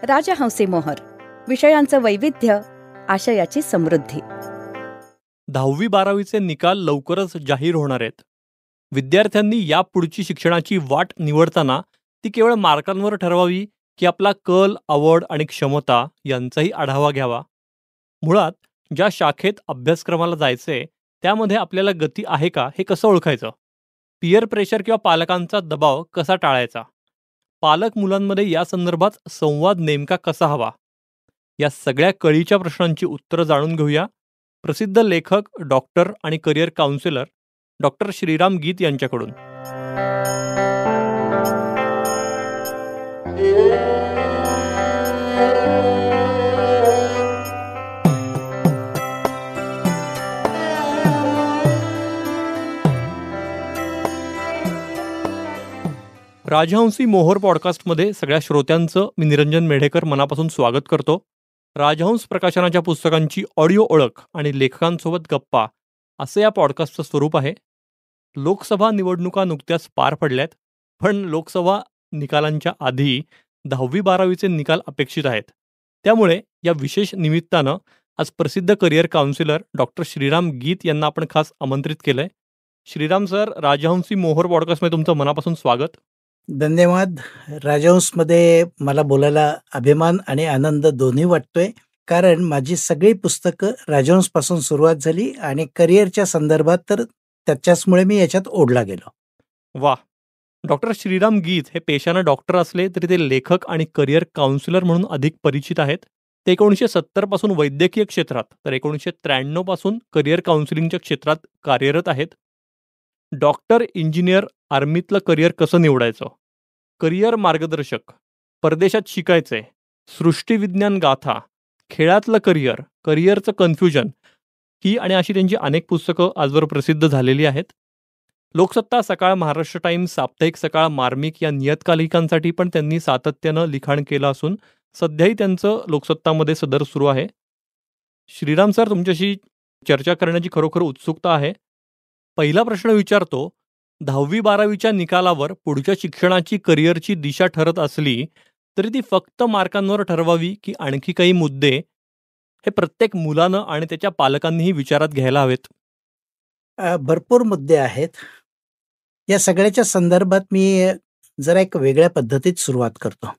राजहंसी मोहर. विषयांचं वैविध्य, आशयाची समृद्धी. 10वी-12वीचे निकाल लवकरच जाहीर होणार आहेत. विद्यार्थ्यांनी यापुढची शिक्षणाची वाट निवडताना ती केवळ मार्कांवर ठरवावी की आपला कल, आवड आणि क्षमता यांचाही आढावा घ्यावा. मुळात ज्या शाखेत अभ्यासक्रमाला जायचंय त्यामध्ये आपल्याला गती आहे का हे कसं ओळखायचं? पियर प्रेशर किंवा पालकांचा दबाव कसा टाळायचा? पालक मुलांमध्ये या संदर्भात संवाद नेमका कसा हवा? या सगळ्या कळीच्या प्रश्नांची उत्तरं जाणून घेऊया प्रसिद्ध लेखक, डॉक्टर आणि करिअर काउन्सिलर डॉक्टर श्रीराम गीत यांच्याकडून. राजहंसी मोहोर पॉडकास्टमध्ये सगळ्या श्रोत्यांचं मी निरंजन मेढेकर मनापासून स्वागत करतो. राजहंस प्रकाशनाच्या पुस्तकांची ऑडिओ ओळख आणि लेखकांसोबत गप्पा असं या पॉडकास्टचं स्वरूप आहे. लोकसभा निवडणुका नुकत्याच पार पडल्यात, पण लोकसभा निकालांच्या आधी 10वी-12वीचे निकाल अपेक्षित आहेत. त्यामुळे या विशेष निमित्तानं आज प्रसिद्ध करिअर काउन्सिलर डॉक्टर श्रीराम गीत यांना आपण खास आमंत्रित केलंय. श्रीराम सर, राजहंसी मोहोर पॉडकास्टमध्ये तुमचं मनापासून स्वागत. धन्यवाद. राजहंसमध्ये मला बोलायला अभिमान आणि आनंद दोन्ही वाटतोय, कारण माझी सगळी पुस्तकं राजहंसपासून सुरुवात झाली आणि करिअरच्या संदर्भात तर त्याच्याचमुळे मी याच्यात ओढला गेलो. वा. डॉक्टर श्रीराम गीत हे पेशानं डॉक्टर असले तरी ते लेखक आणि करिअर काउन्सिलर म्हणून अधिक परिचित आहेत. ते 1970 पासून वैद्यकीय क्षेत्रात तर 1993 पासून करिअर काउन्सिलिंगच्या क्षेत्रात कार्यरत आहेत. डॉक्टर, इंजिनियर, आर्मीतलं करिअर कसं निवडायचं, करिअर मार्गदर्शक, परदेशात शिकायचंय, सृष्टीविज्ञान गाथा, खेळातलं करिअर, करिअरचं कन्फ्युजन, ही आणि अशी त्यांची अनेक पुस्तकं आजवर प्रसिद्ध झालेली आहेत. लोकसत्ता, सकाळ, महाराष्ट्र टाइम्स, साप्ताहिक सकाळ, मार्मिक या नियतकालिकांसाठी पण त्यांनी सातत्यानं लिखाण केलं असून सध्याही त्यांचं लोकसत्तामध्ये सदर सुरू आहे. श्रीराम सर, तुमच्याशी चर्चा करण्याची खरोखर उत्सुकता आहे. पहिला प्रश्न विचारतो. 10वी-12वीच्या निकालावर पुढच्या शिक्षणाची, करिअरची दिशा ठरत असली तरी ती फक्त मार्कांवर ठरवावी की आणखी काही मुद्दे हे प्रत्येक मुलानं आणि त्याच्या पालकांनीही विचारात घ्यायला हवेत? भरपूर मुद्दे आहेत. या सगळ्याच्या संदर्भात मी जरा एक वेगळ्या पद्धतीत सुरुवात करतो.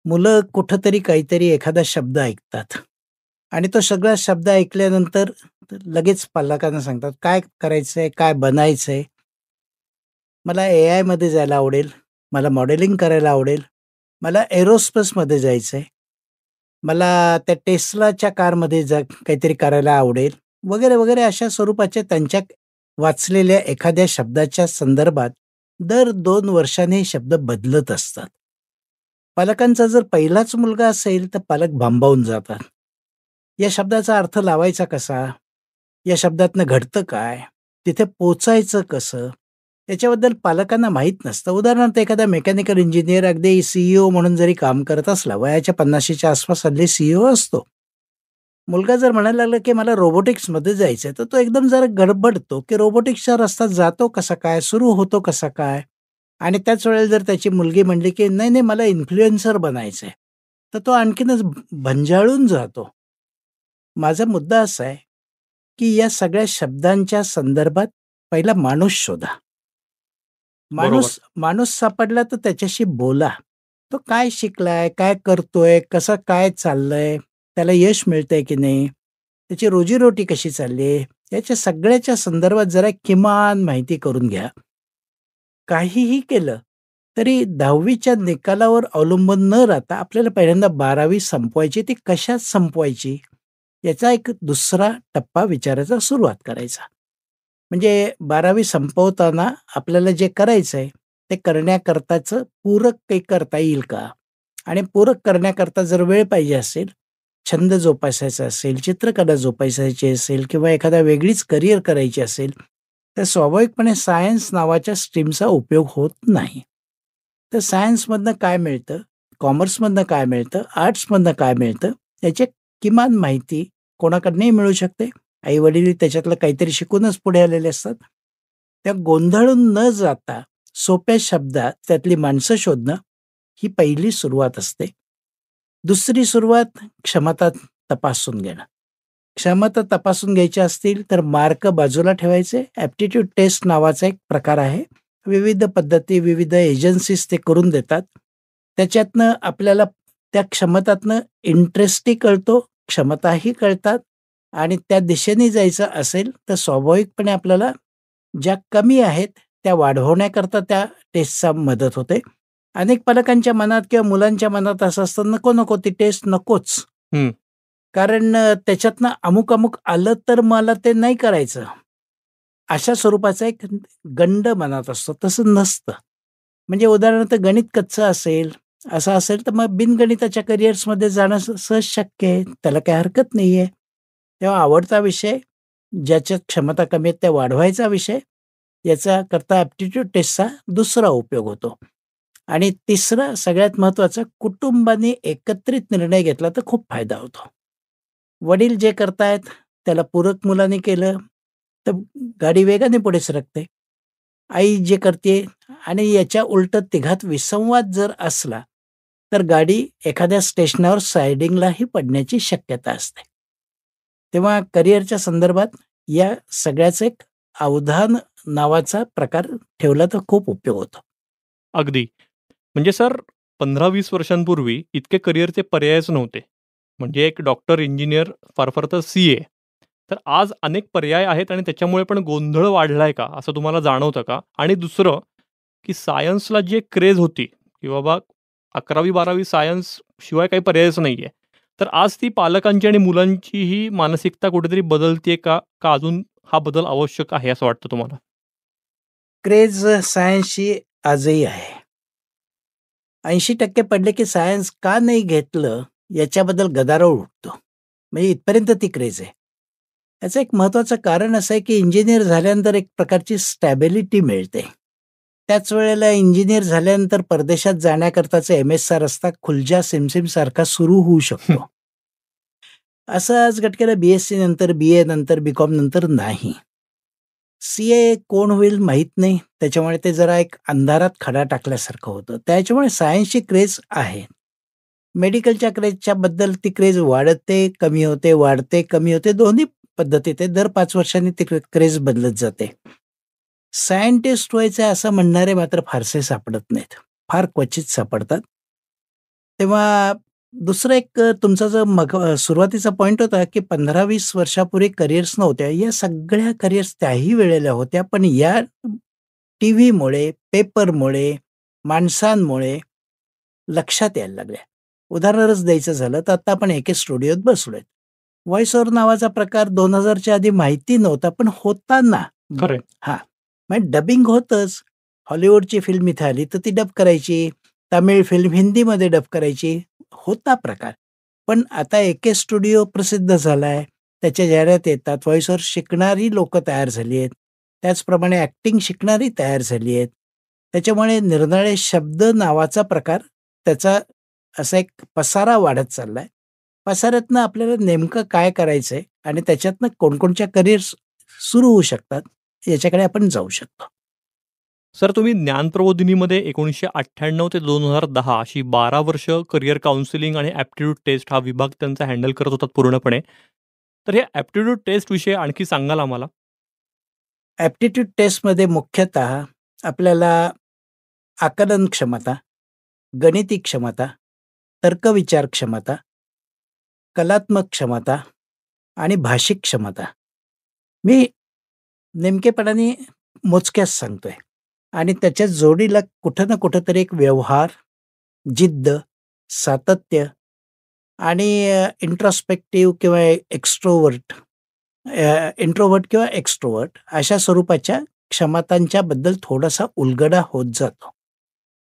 मुलं कुठंतरी काहीतरी एखादा शब्द ऐकतात आणि तो सगळा शब्द ऐकल्यानंतर लगेच पालकांना सांगतात, काय करायचंय, काय बनायचंय. मला AI मध्ये जायला आवडेल, मला मॉडेलिंग करायला आवडेल, मला एरोस्पेसमध्ये जायचंय, मला त्या टेस्लाच्या कारमध्ये काहीतरी करायला आवडेल, वगैरे वगैरे. अशा स्वरूपाच्या त्यांच्या वाचलेल्या एखाद्या शब्दाच्या संदर्भात दर 2 वर्षांनी शब्द बदलत असतात. पालकांचा जर पहिलाच मुलगा असेल तर पालक भांबावून जातात. या शब्दाचा अर्थ लावायचा कसा, या शब्दातनं घडतं काय, तिथे पोचायचं कसं, याच्याबद्दल पालकांना माहीत नसतं. उदाहरणार्थ, एखादा मेकॅनिकल इंजिनियर अगदी CEO म्हणून जरी काम करत असला, वयाच्या 50च्या आसपास हल्ली CEO असतो. मुलगा जर म्हणायला लागला की मला रोबोटिक्समध्ये जायचंय, तर तो एकदम जरा गडबडतो की रोबोटिक्सचा रस्ता जातो कसा काय, सुरू होतो कसा काय. आणि त्याच वेळेला जर त्याची मुलगी म्हणली की नाही नाही मला इन्फ्लुएन्सर बनायचंय, तर तो आणखीनच भंजाळून जातो. माझा मुद्दा असा आहे की या सगळ्या शब्दांच्या संदर्भात पहिला माणूस शोधा. माणूस सापडला तर त्याच्याशी बोला. तो काय शिकलाय, काय करतोय, कसं काय चाललंय, त्याला यश मिळतंय की नाही, त्याची रोजीरोटी कशी चालली, याच्या सगळ्याच्या संदर्भात जरा किमान माहिती करून घ्या. काहीही केलं तरी 10वीच्या निकालावर अवलंबून न राहता आपल्याला पहिल्यांदा 12वी संपवायची, ती कशात संपवायची याचा एक दुसरा टप्पा विचारायचा सुरुवात करायचा. म्हणजे 12वी संपवताना आपल्याला जे करायचंय ते करण्याकरताचं पूरक काही करता येईल का, आणि पूरक करण्याकरता जर वेळ पाहिजे असेल, छंद जोपासायचा असेल, चित्रकला जोपासायची असेल किंवा एखादा वेगळीच करिअर करायची असेल, तर स्वाभाविकपणे सायन्स नावाच्या स्ट्रीमचा उपयोग होत नाही. तर सायन्समधनं काय मिळतं, कॉमर्समधनं काय मिळतं, आर्ट्समधनं काय मिळतं, याची किमान माहिती कोणाकडनंही मिळू शकते. आई-वडील त्याच्यातलं काहीतरी शिकूनच पुढे आलेले असतात. त्या गोंधळून न जाता सोप्या शब्दात त्यातली माणसं शोधणं ही पहिली सुरुवात असते. दुसरी सुरुवात क्षमता तपासून घेणं. क्षमता तपासून घ्यायच्या असतील तर मार्क बाजूला ठेवायचे. ॲप्टिट्यूड टेस्ट नावाचा एक प्रकार आहे. विविध पद्धती, विविध एजन्सीज ते करून देतात. त्याच्यातनं आपल्याला त्या क्षमतातनं इंटरेस्टही कळतो, क्षमताही कळतात आणि त्या दिशेने जायचं असेल तर स्वाभाविकपणे आपल्याला ज्या कमी आहेत त्या वाढवण्याकरता त्या टेस्टचा मदत होते. अनेक पालकांच्या मनात किंवा मुलांच्या मनात असं असतं, नको, नको ती टेस्ट नकोच. हं. कारण त्याच्यातनं अमुक-अमुक आलं तर मला ते नाही करायचं. अशा स्वरूपाचा एक गंड मनात असतो. तसं नसतं. म्हणजे उदाहरणार्थ गणित कच्चं असेल, असं असेल तर मग बिनगणिताच्या करिअर्समध्ये जाणं सहज शक्य आहे. त्याला काही हरकत नाहीये. तेव्हा आवडता विषय, ज्याच्यात क्षमता कमी आहेत त्या वाढवायचा विषय, याच्याकरता ॲप्टिट्यूड टेस्टचा दुसरा उपयोग होतो. आणि तिसरं सगळ्यात महत्त्वाचं, कुटुंबाने एकत्रित निर्णय घेतला तर खूप फायदा होतो. वडील जे करतायत त्याला पूरक मुलाने केलं तर गाडी वेगाने पुढे सरकते. आई जे करते आणि याच्या उलटं तिघात विसंवाद जर असला, तर गाडी एखाद्या स्टेशनावर सायडिंगलाही पडण्याची शक्यता असते. तेव्हा करिअरच्या संदर्भात या सगळ्याचं एक अवधान नावाचा प्रकार ठेवला तर खूप उपयोग होतो. अगदी. म्हणजे सर 15-20 वर्षांपूर्वी इतके करिअरचे पर्यायच नव्हते. म्हणजे एक डॉक्टर, इंजिनियर, फार फार तर CA. तर आज अनेक पर्याय आहेत आणि त्याच्यामुळे पण गोंधळ वाढलाय का, असं तुम्हाला जाणवतं का? आणि दुसरं, की सायन्सला जी एक क्रेज होती, की बाबा 11वी-12वी सायन्स शिवाय काही पर्यायच नाहीये. तर आज ती पालकांची आणि मुलांचीही मानसिकता कुठेतरी बदलतीये का? का अजून हा बदल आवश्यक आहे असं वाटतं तुम्हाला? क्रेज सायन्सची आजही आहे. 80% पडले की सायन्स का नाही घेतलं याच्याबद्दल गदारोळ उठतो. म्हणजे इथपर्यंत ती क्रेज आहे. याचं एक महत्त्वाचं कारण असं आहे की इंजिनिअर झाल्यानंतर एक प्रकारची स्टॅबिलिटी मिळते. त्याच वेळेला इंजिनिअर झाल्यानंतर परदेशात जाण्याकरताचा एम-एसचा रस्ता खुलजा सिमसिमसारखा सुरू होऊ शकतो. असं आज घटकेला बी-एससी नंतर, बी-ए नंतर, बी-कॉम नंतर नाही. सी-ए कोण होईल माहीत नाही. त्याच्यामुळे ते जरा एक अंधारात खडा टाकल्यासारखं होतं. त्याच्यामुळे सायन्सची क्रेज आहे. मेडिकलच्या क्रेजच्या बद्दल ती क्रेज वाढते, कमी होते, वाढते, कमी होते. दोन्ही पद्धतीत आहे. दर 5 वर्षांनी ती क्रेज बदलत जाते. सायंटिस्ट व्हायचं आहे असं म्हणणारे मात्र फारसे सापडत नाहीत. फार क्वचित सापडतात. तेव्हा दुसरं एक तुमचा जो सुरुवातीचा पॉइंट होता, की 15-20 वर्षापूर्वी करिअर्स नव्हत्या. या सगळ्या करिअर्स त्याही वेळेला होत्या. पण या टीव्हीमुळे, पेपरमुळे, माणसांमुळे लक्षात यायला लागल्या. उदाहरणच द्यायचं झालं तर आता आपण एके स्टुडिओत बसलोय. व्हॉईस ओव्हर नावाचा प्रकार 2000च्या आधी माहिती नव्हता, पण होता ना. खरंय. हां, मग डबिंग होतंच. हॉलिवूडची फिल्म इथे आली तर ती डब करायची. तमिळ फिल्म हिंदीमध्ये डब करायची. होता प्रकार. पण आता एके स्टुडिओ प्रसिद्ध झालाय. त्याच्या जाहिरात येतात. व्हॉईस ओव्हर शिकणारी लोकं तयार झाली आहेत. त्याचप्रमाणे ॲक्टिंग शिकणारी तयार झाली आहेत. त्याच्यामुळे निरनिराळे शब्द नावाचा प्रकार त्याचा असा एक पसारा वाढत चाललाय. पसाऱ्यातनं आपल्याला नेमकं काय करायचंय आणि त्याच्यातनं कोणकोणच्या करिअर्स सुरू होऊ शकतात, याच्याकडे आपण जाऊ शकतो. सर तुम्ही ज्ञानप्रबोधिनीमध्ये 1998 ते 2010 अशी 12 वर्ष करिअर काउन्सिलिंग आणि ॲप्टिट्यूड टेस्ट हा विभाग त्यांचा हँडल करत होतात पूर्णपणे. तर हे ॲप्टिट्यूड टेस्ट विषयी आणखी सांगाल आम्हाला? ॲप्टिट्यूड टेस्टमध्ये मुख्यतः आपल्याला आकलन क्षमता, गणिती क्षमता, तर्कविचार क्षमता, कलात्मक क्षमता आणि भाषिक क्षमता. मी नेमकेपणाने मोजक्याच सांगतोय आणि त्याच्या जोडीला कुठं ना कुठेतरी एक व्यवहार, जिद्द, सातत्य आणि इंट्रोस्पेक्टिव्ह किंवा इंट्रोव्हर्ट किंवा एक्स्ट्रोव्हर्ट अशा स्वरूपाच्या क्षमतांच्या बद्दल थोडासा उलगडा होत जातो.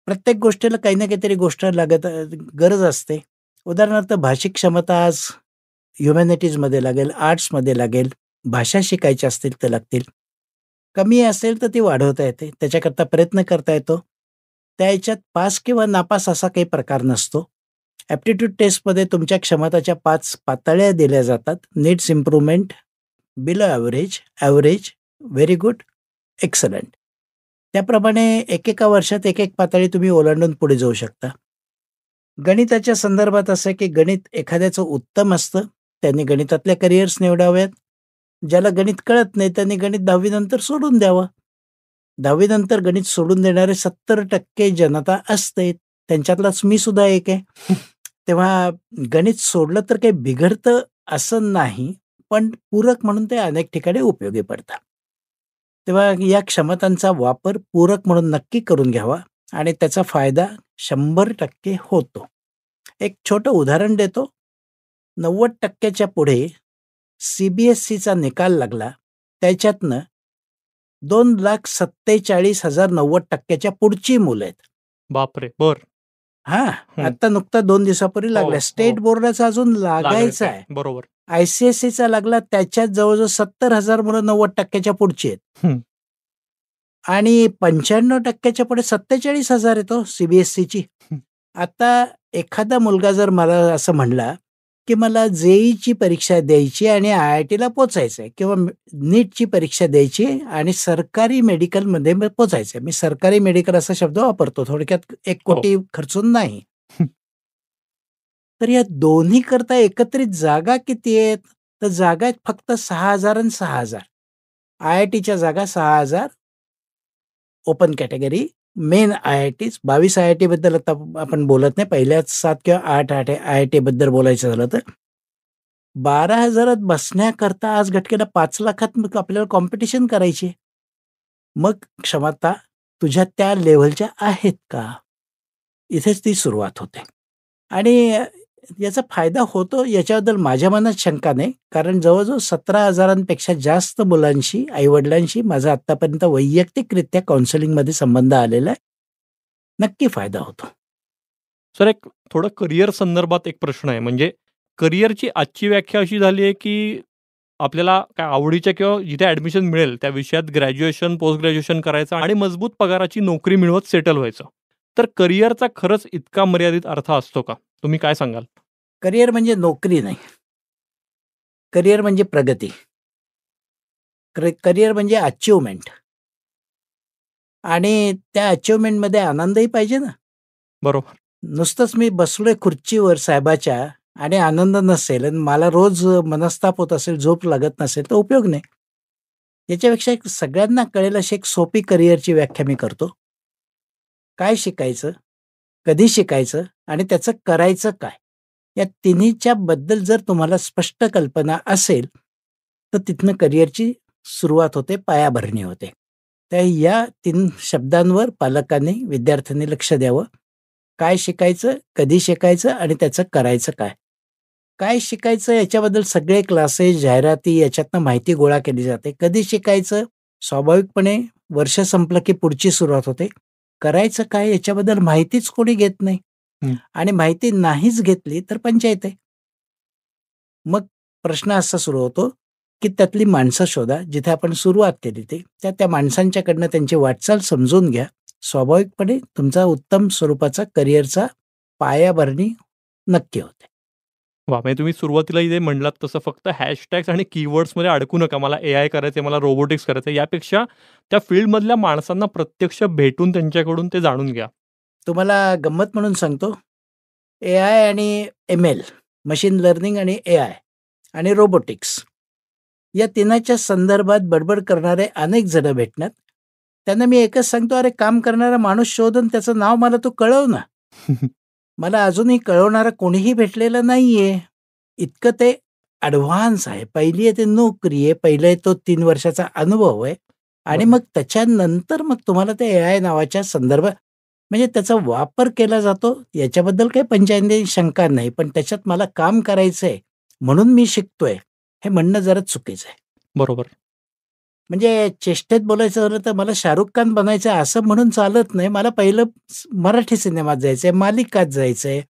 प्रत्येक गोष्टीला काही ना काहीतरी गोष्ट गरज असते. उदाहरणार्थ भाषिक क्षमता आज ह्युमॅनिटीजमध्ये लागेल, आर्ट्समध्ये लागेल, भाषा शिकायच्या असतील तर लागतील. कमी असेल तर ती वाढवता येते. त्याच्याकरता प्रयत्न करता येतो. त्या ह्याच्यात पास किंवा नापास असा काही प्रकार नसतो. ॲप्टिट्यूड टेस्टमध्ये तुमच्या क्षमताच्या 5 पातळ्या दिल्या जातात. Needs improvement, below average, average, very good, excellent. त्याप्रमाणे एकेका वर्षात एक पातळी तुम्ही ओलांडून पुढे जाऊ शकता. गणिताच्या संदर्भात असं आहे की गणित एखाद्याचं उत्तम असतं, त्यांनी गणितातल्या करिअर्स निवडाव्यात. ज्याला गणित कळत नाही त्यांनी गणित 10वी नंतर सोडून द्यावं. 10वी नंतर गणित सोडून देणारे 70% जनता असते. त्यांच्यातलाच मी सुद्धा एक आहे. तेव्हा गणित सोडलं तर काही बिघडतं असं नाही, पण पूरक म्हणून ते अनेक ठिकाणी उपयोगी पडतं. तेव्हा या क्षमतांचा वापर पूरक म्हणून नक्की करून घ्यावा आणि त्याचा फायदा 100% होतो. एक छोटं उदाहरण देतो. 90% पुढे सी-बी-एस-सीचा निकाल लागला. त्याच्यातनं 2,47,000 90% पुढची मुलं आहेत. बापरे! बरं. हां, हं. आता नुकता 2 दिवसापूर्वी हो, लागला. हो. स्टेट बोर्डाचा अजून लागायचं लागायचा आहे. आहे. बरोबर. आय-सी-एस-सीचा लागला त्याच्यात जवळ-जवळ 70,000 मुलं 90% पुढची आहेत. हं. आणि 95% पुढे 47,000 आहेत हो सी-बी-एस-सीची. हं. आता एखादा मुलगा जर मला असं म्हणला, की मला जे-ई-ची परीक्षा द्यायची आणि आय-आय-टीला पोचायचं आहे किंवा नीटची परीक्षा द्यायची आणि सरकारी मेडिकलमध्ये पोचायचं आहे. मी सरकारी मेडिकल असा शब्द वापरतो थोडक्यात 1 हो. कोटी खर्चून नाही. हं. तर या दोन्ही करता एकत्रित जागा किती आहेत? तर जागा आहेत फक्त 6,000 आणि 6,000. आय-आय-टीच्या जागा 6,000 ओपन कॅटेगरी. मेन आय-आय-टीज 22 आय-आय-टीबद्दल आता आपण बोलत नाही. पहिल्याच 7 किंवा 8 आय-आय-टीबद्दल बोलायचं झालं तर. 12,000त बसण्याकरता आज घटकेला 5,00,000त मग आपल्याला कॉम्पिटिशन करायची आहे. मग क्षमता तुझ्या त्या लेव्हलच्या आहेत का? इथेच ती सुरुवात होते. आणि याचा फायदा होतो याच्याबद्दल माझ्या मनात शंका नाही. कारण जवळ-जवळ 17,000पेक्षा जास्त मुलांशी, आई-वडिलांशी माझा आत्तापर्यंत वैयक्तिकरित्या काउन्सिलिंगमध्ये संबंध आलेला आहे. नक्की फायदा होतो. सर, एक थोडं करिअर संदर्भात एक प्रश्न आहे. म्हणजे करिअरची आजची व्याख्या अशी झाली आहे, की आपल्याला काय आवडीच्या किंवा जिथे ॲडमिशन मिळेल त्या विषयात ग्रॅज्युएशन, पोस्ट ग्रॅज्युएशन करायचं आणि मजबूत पगाराची नोकरी मिळवत सेटल व्हायचं. तर करिअरचा खरंच इतका मर्यादित अर्थ असतो का? तुम्ही काय सांगाल? करिअर म्हणजे नोकरी नाही. करिअर म्हणजे प्रगती. करिअर म्हणजे अचीव्हमेंट. आणि त्या अचीव्हमेंटमध्ये आनंदही पाहिजे ना. बरोबर. नुसतंच मी बसलोय खुर्चीवर साहेबाच्या आणि आनंद नसेल आणि मला रोज मनस्ताप होत असेल, झोप लागत नसेल तर उपयोग नाही. याच्यापेक्षा एक सगळ्यांना कळेल अशी एक सोपी करिअरची व्याख्या मी करतो. काय शिकायचं, कधी शिकायचं आणि त्याचं करायचं काय? या तिन्हीच्या बद्दल जर तुम्हाला स्पष्ट कल्पना असेल, तर तिथनं करिअरची सुरुवात होते, पायाभरणी होते. तर या 3 शब्दांवर पालकांनी, विद्यार्थ्यांनी लक्ष द्यावं. काय शिकायचं, कधी शिकायचं आणि त्याचं करायचं काय? काय शिकायचं याच्याबद्दल सगळे क्लासेस, जाहिराती याच्यातनं माहिती गोळा केली जाते. कधी शिकायचं? स्वाभाविकपणे वर्ष संपलं की पुढची सुरुवात होते. करायचं काय याच्याबद्दल माहितीच कोणी घेत नाही. हं. आणि माहिती नाहीच घेतली तर पंचाईत आहे. मग प्रश्न असा सुरू होतो, की त्यातली माणसं शोधा. जिथे आपण सुरुवात केली त्या माणसांच्याकडनं त्यांची वाटचाल समजून घ्या. स्वाभाविकपणे तुमचा उत्तम स्वरूपाचा करिअरचा पायाभरणी नक्की होते. वाह! म्हणजे तुम्ही सुरुवातीला जे म्हणलात तसं फक्त हॅशटॅग्स आणि कीवर्ड्समध्ये अडकू नका. मला एआय करायचंय, मला रोबोटिक्स करायचंय. यापेक्षा त्या फील्डमधल्या माणसांना प्रत्यक्ष भेटून त्यांच्याकडून ते जाणून घ्या. तुम्हाला गंमत म्हणून सांगतो, एआय आणि एम-एल, मशीन लर्निंग आणि एआय आणि रोबोटिक्स या तिन्हाच्या संदर्भात बडबड करणारे अनेक जण भेटणार. त्यांना मी एकच सांगतो, "अरे काम करणारा माणूस शोध आणि त्याचं नाव मला तू कळव ना." मला अजूनही कळवणारा कोणीही भेटलेलं नाहीये. इतकं ते ॲडव्हान्स आहे. पहिली आहे ते नोकरी आहे. पहिलं आहे तो 3 वर्षाचा अनुभव आहे आणि बरोबर. मग त्याच्यानंतर मग तुम्हाला ते एआय नावाच्या संदर्भात म्हणजे त्याचा वापर केला जातो याच्याबद्दल काही पंचायती शंका नाही. पण त्याच्यात मला काम करायचंय म्हणून मी शिकतोय, हे म्हणणं जरा चुकीचं आहे. बरोबर. म्हणजे चेष्टेत बोलायचं झालं तर मला शाहरुख खान बनायचं आहे असं म्हणून चालत नाही. मला पहिलं मराठी सिनेमात जायचंय, मालिकात जायचंय.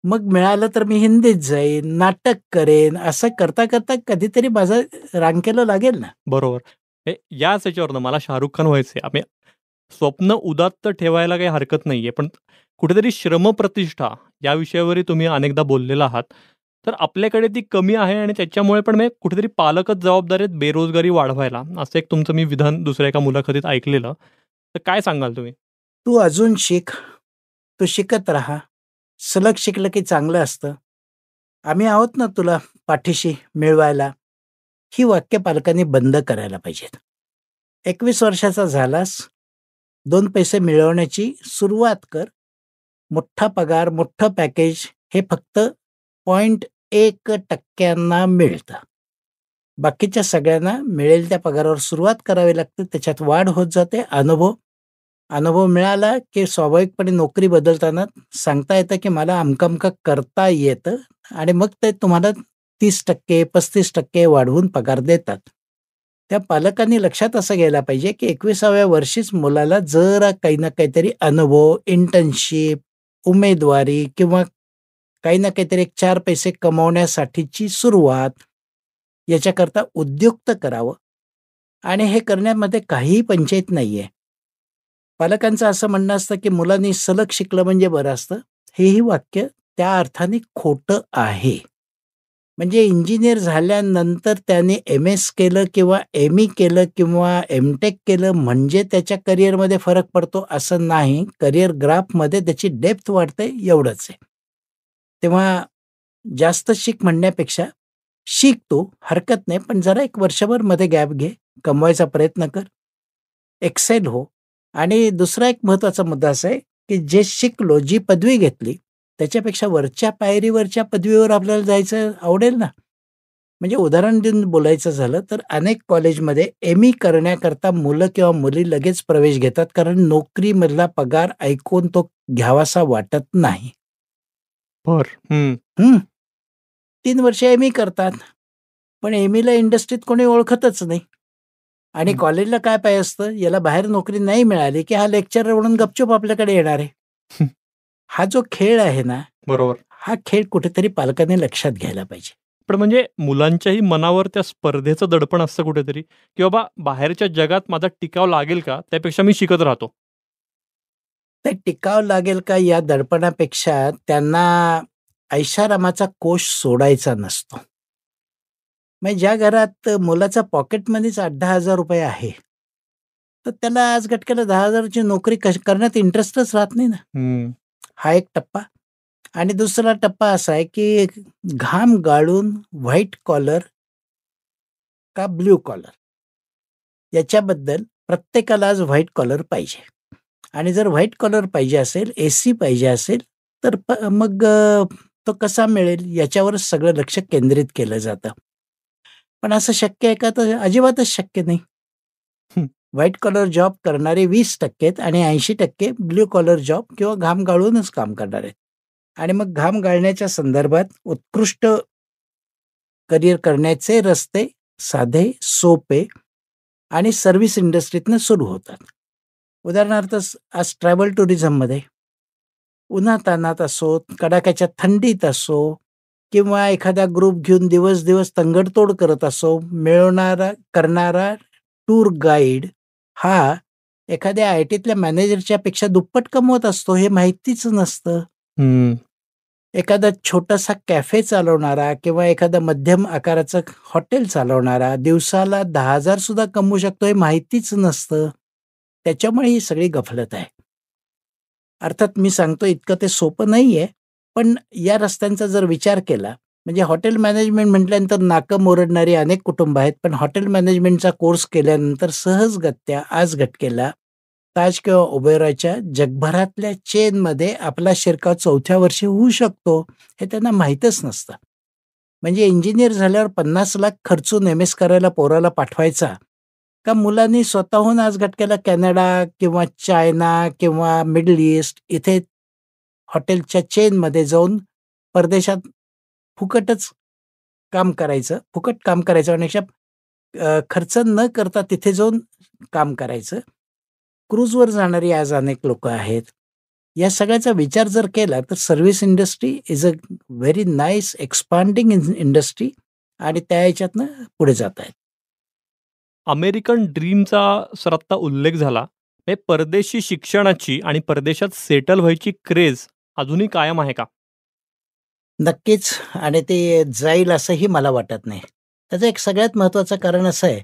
मग मिळालं तर मी हिंदीत जाईन, नाटक करेन. असं करता-करता कधीतरी माझं रांकेलं लागेल ना. बरोबर. याच ह्याच्यावरनं मला शाहरुख खान व्हायचंय. आम्ही स्वप्न उदात्त ठेवायला काही हरकत नाहीये. पण कुठेतरी श्रमप्रतिष्ठा या विषयावरही तुम्ही अनेकदा बोललेला आहात. तर आपल्याकडे ती कमी आहे आणि त्याच्यामुळे पण म्हणजे कुठेतरी पालकच जबाबदार आहेत बेरोजगारी वाढवायला. असं एक तुमचं मी विधान दुसऱ्या एका मुलाखतीत ऐकलेलं. तर काय सांगाल तुम्ही? तू अजून शिक, तू शिकत राहा. सलग शिकलं की चांगलं असतं. आम्ही आहोत ना तुला पाठीशी मिळवायला. ही वाक्य पालकांनी बंद करायला पाहिजेत. 21 वर्षाचा झालास, 2 पैसे मिळवण्याची सुरुवात कर. मोठा पगार, मोठं पॅकेज हे फक्त 0.1% मिळतं. बाकीच्या सगळ्यांना मिळेल त्या पगारावर सुरुवात करावी लागते. त्याच्यात वाढ होत जाते. अनुभव मिळाला की स्वाभाविकपणे नोकरी बदलताना सांगता येतं की मला अमकं-अमकं करता येतं आणि मग ते तुम्हाला 30% 35% वाढवून पगार देतात. त्या पालकांनी लक्षात असं घ्यायला पाहिजे की 21व्या वर्षीच मुलाला जरा काही ना काहीतरी अनुभव, इंटर्नशिप, उमेदवारी किंवा काही ना काहीतरी एक 4 पैसे कमवण्यासाठीची सुरुवात याच्याकरता उद्युक्त करावं आणि हे करण्यामध्ये काहीही पंचाईत नाहीये. पालकांचं असं म्हणणं असतं की मुलांनी सलग शिकलं म्हणजे बरं असतं. हेही वाक्य त्या अर्थाने खोटं आहे. म्हणजे इंजिनिअर झाल्यानंतर त्याने एम-एस केलं किंवा एम-ई केलं किंवा एम-टेक केलं म्हणजे त्याच्या करिअरमध्ये फरक पडतो असं नाही. करिअर ग्राफमध्ये त्याची डेप्थ वाढते एवढंच आहे. तेव्हा जास्त शिक म्हणण्यापेक्षा शिक तू, हरकत नाही, पण जरा एक वर्षभर मध्ये गॅप घे, कमवायचा प्रयत्न कर, एक्सेल हो. आणि दुसरा एक महत्त्वाचा मुद्दा असा आहे, की जे शिकलो, जी पदवी घेतली, त्याच्यापेक्षा वरच्या पायरीवरच्या पदवीवर आपल्याला जायचं आवडेल ना. म्हणजे उदाहरण देऊन बोलायचं झालं तर अनेक कॉलेजमध्ये एम-ई करण्याकरता मुलं किंवा मुली लगेच प्रवेश घेतात, कारण नोकरीमधला पगार ऐकून तो घ्यावासा वाटत नाही. बरं. हं. हं. 3 वर्ष एम-ई करतात. पण एम-ईला इंडस्ट्रीत कोणी ओळखतच नाही. आणि हं. कॉलेजला काय पाय असतं, याला बाहेर नोकरी नाही मिळाली, की हा लेक्चरर म्हणून गपचूप आपल्याकडे येणार आहे. हा जो खेळ आहे ना, बरोबर. हा खेळ कुठेतरी पालकांनी लक्षात घ्यायला पाहिजे. पण म्हणजे मुलांच्याही मनावर त्या स्पर्धेचं दडपण असतं कुठेतरी, की बाबा बाहेरच्या जगात माझा टिकाव लागेल का? त्यापेक्षा मी शिकत राहतो. ते टिकावं लागेल का या दडपणापेक्षा त्यांना ऐशारामाचा कोश सोडायचा नसतो. म्हणजे ज्या घरात मुलाचा पॉकेट मनीच ₹8,000-10,000 आहे, तर त्याला आज घटकेला 10,000 ची नोकरी करण्यात इंटरेस्टच राहत नाही ना. हं. हा एक टप्पा. आणि दुसरा टप्पा असा आहे, की घाम गाळून व्हाईट कॉलर का ब्लू कॉलर याच्याबद्दल प्रत्येकाला आज व्हाईट कॉलर पाहिजे. आणि जर व्हाईट कॉलर पाहिजे असेल, एसी पाहिजे असेल, तर मग तो कसा मिळेल याच्यावरच सगळं लक्ष केंद्रित केलं जातं. पण असं शक्य आहे का? तर अजिबातच शक्य नाही. हं. व्हाईट कॉलर जॉब करणारे 20% आहेत आणि 80% ब्लू कॉलर जॉब किंवा घाम गाळूनच काम करणार आहेत. आणि मग घाम गाळण्याच्या संदर्भात उत्कृष्ट करिअर करण्याचे रस्ते साधे, सोपे आणि सर्व्हिस इंडस्ट्रीतनं सुरू होतात. उदाहरणार्थ आज ट्रॅव्हल टुरिझममध्ये उन्हातान्हात असो, कडाक्याच्या थंडीत असो किंवा एखादा ग्रुप घेऊन दिवस-दिवस तंगडतोड करत असो, करणारा टूर गाईड हा एखाद्या आय-टीतल्या मॅनेजरच्या पेक्षा दुप्पट कमवत असतो, हे माहितीच नसतं. हं. एखादा छोटासा कॅफे चालवणारा किंवा एखादा मध्यम आकाराचं हॉटेल चालवणारा दिवसाला 10,000 सुद्धा कमवू शकतो, हे माहितीच नसतं. त्याच्यामुळे ही सगळी गफलत आहे. अर्थात मी सांगतो इतकं ते सोपं नाहीये, पण या रस्त्यांचा जर विचार केला, म्हणजे हॉटेल मॅनेजमेंट म्हटल्यानंतर नाकं मोरडणारी अनेक कुटुंब आहेत, पण हॉटेल मॅनेजमेंटचा कोर्स केल्यानंतर सहजगत्या आज घटकेला ताज किंवा ओबेरॉयच्या जगभरातल्या चेनमध्ये आपला शिरकाव 4थ्या वर्षी होऊ शकतो, हे त्यांना माहीतच नसतं. म्हणजे इंजिनिअर झाल्यावर 50,00,000 खर्चून एम-एस करायला पोराला पाठवायचा, का मुलांनी स्वतःहून आज घटकेला कॅनडा किंवा चायना किंवा मिडल ईस्ट इथे हॉटेलच्या चेनमध्ये जाऊन परदेशात फुकटच काम करायचं, फुकट काम करायचं म्हणण्यापेक्षा खर्च न करता तिथे जाऊन काम करायचं. क्रूजवर जाणारी आज अनेक लोकं आहेत. या सगळ्याचा विचार जर केला तर service industry is a very nice expanding industry आणि त्या ह्याच्यातनं पुढे जात आहेत. अमेरिकन ड्रीमचा सर आत्ता उल्लेख झाला. म्हणजे परदेशी शिक्षणाची आणि परदेशात सेटल व्हायची क्रेझ अजूनही कायम आहे का? नक्कीच आणि ते जाईल असंही मला वाटत नाही. त्याचं एक सगळ्यात महत्त्वाचं कारण असं आहे,